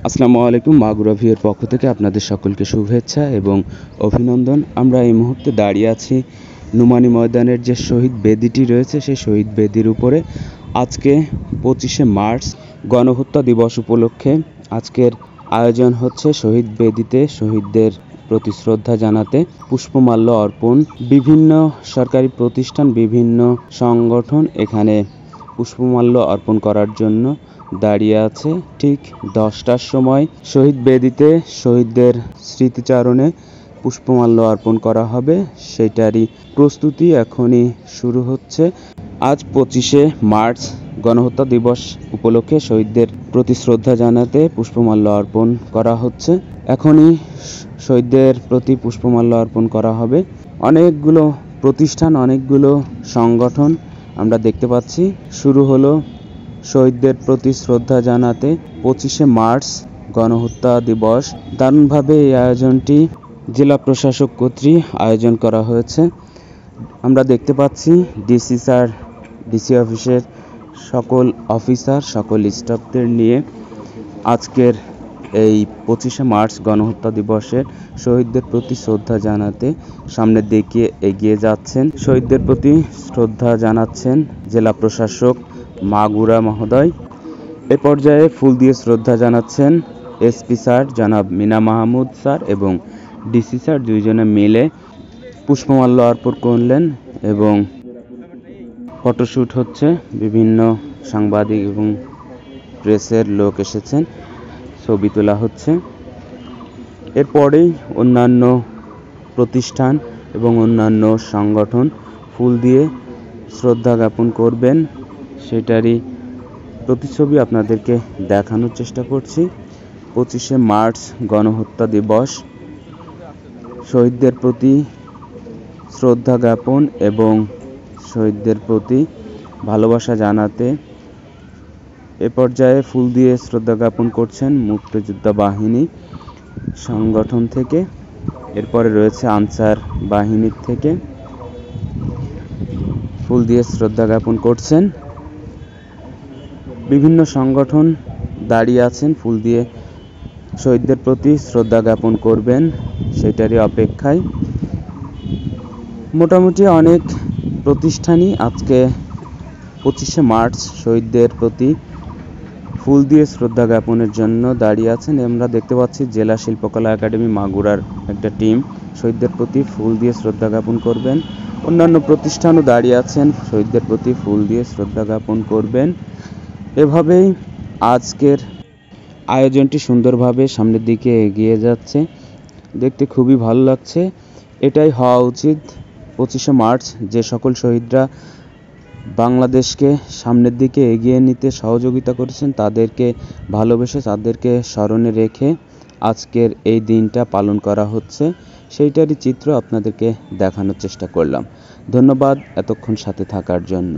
আসসালামু আলাইকুম। মাগুরা ভিউয়ের পক্ষ থেকে আপনাদের সকলকে শুভেচ্ছা এবং অভিনন্দন। আমরা এই মুহূর্তে দাঁড়িয়ে আছি নুমানী ময়দানের যে শহীদ বেদিটি রয়েছে সেই শহীদ বেদির উপরে। আজকে 25শে মার্চ গণহত্যা দিবস উপলক্ষে আজকের আয়োজন হচ্ছে শহীদ বেদিতে শহীদদের প্রতি শ্রদ্ধা জানাতে পুষ্পমাল্য অর্পণ। বিভিন্ন সরকারি প্রতিষ্ঠান, বিভিন্ন সংগঠন এখানে পুষ্পমাল্য অর্পণ করার জন্য দাঁড়িয়ে আছে। ঠিক 10টার সময় শহীদ বেদিতে শহীদদের স্মৃতিচারণে পুষ্পমাল্য অর্পণ করা হবে, সেটারই প্রস্তুতি এখনই শুরু হচ্ছে। আজ 25শে মার্চ গণহত্যা দিবস উপলক্ষে শহীদদের প্রতি শ্রদ্ধা জানাতে পুষ্পমাল্য অর্পণ করা হচ্ছে। এখনই শহীদদের প্রতি পুষ্পমাল্য অর্পণ করা হবে। অনেকগুলো প্রতিষ্ঠান, অনেকগুলো সংগঠন আমরা দেখতে পাচ্ছি। শুরু হলো শহীদদের প্রতি শ্রদ্ধা জানাতে 25শে মার্চ গণহত্যা দিবস। দারুণভাবে এই আয়োজনটি জেলা প্রশাসক কর্তৃক আয়োজন করা হয়েছে। আমরা দেখতে পাচ্ছি ডিসি স্যার, ডিসি অফিসের সকল অফিসার, সকল স্টাফদের নিয়ে আজকের এই 25শে মার্চ গণহত্যা দিবসের শহীদদের প্রতি শ্রদ্ধা জানাতে সামনের দিকে এগিয়ে যাচ্ছেন। শহীদদের প্রতি শ্রদ্ধা জানাচ্ছেন জেলা প্রশাসক মাগুরা মহোদয়। এ পর্যায়ে ফুল দিয়ে শ্রদ্ধা জানাচ্ছেন এসপি স্যার জনাব মিনা মাহমুদ স্যার এবং ডিসি স্যার, দুইজনে মিলে পুষ্পমাল্য অর্পণ করলেন এবং ফটোশ্যুট হচ্ছে। বিভিন্ন সাংবাদিক এবং প্রেসের লোক এসেছেন, ছবি তোলা হচ্ছে। এরপরেই অন্যান্য প্রতিষ্ঠান এবং অন্যান্য সংগঠন ফুল দিয়ে শ্রদ্ধা জ্ঞাপন করবেন, সেটারই প্রতিছবি আপনাদেরকে দেখানোর চেষ্টা করছি। 25শে মার্চ গণহত্যা দিবস, শহীদদের প্রতি শ্রদ্ধা জ্ঞাপন এবং শহীদদের প্রতি ভালোবাসা জানাতে এ পর্যায়ে ফুল দিয়ে শ্রদ্ধা জ্ঞাপন করছেন মুক্তিযোদ্ধা বাহিনী সংগঠন থেকে। এরপরে রয়েছে আনসার বাহিনীর থেকে ফুল দিয়ে শ্রদ্ধা জ্ঞাপন করছেন। বিভিন্ন সংগঠন দাঁড়িয়ে আছেন, ফুল দিয়ে শহীদদের প্রতি শ্রদ্ধা জ্ঞাপন করবেন, সেটারই অপেক্ষায়। মোটামুটি অনেক প্রতিষ্ঠানই আজকে 25শে মার্চ শহীদদের প্রতি ফুল দিয়ে শ্রদ্ধা জ্ঞাপনের জন্য দাঁড়িয়ে আছেন। আমরা দেখতে পাচ্ছি জেলা শিল্পকলা একাডেমি মাগুরার একটা টিম শহীদদের প্রতি ফুল দিয়ে শ্রদ্ধা জ্ঞাপন করবেন। অন্যান্য প্রতিষ্ঠানও দাঁড়িয়ে আছেন, শহীদদের প্রতি ফুল দিয়ে শ্রদ্ধা জ্ঞাপন করবেন। এভাবেই আজকের আয়োজনটি সুন্দরভাবে সামনের দিকে এগিয়ে যাচ্ছে, দেখতে খুবই ভালো লাগছে। এটাই হওয়া উচিত। 25শে মার্চ যে সকল শহীদরা বাংলাদেশকে সামনের দিকে এগিয়ে নিতে সহযোগিতা করেছেন, তাদেরকে ভালোবেসে, তাদেরকে স্মরণে রেখে আজকের এই দিনটা পালন করা হচ্ছে, সেইটারই চিত্র আপনাদেরকে দেখানোর চেষ্টা করলাম। ধন্যবাদ এতক্ষণ সাথে থাকার জন্য।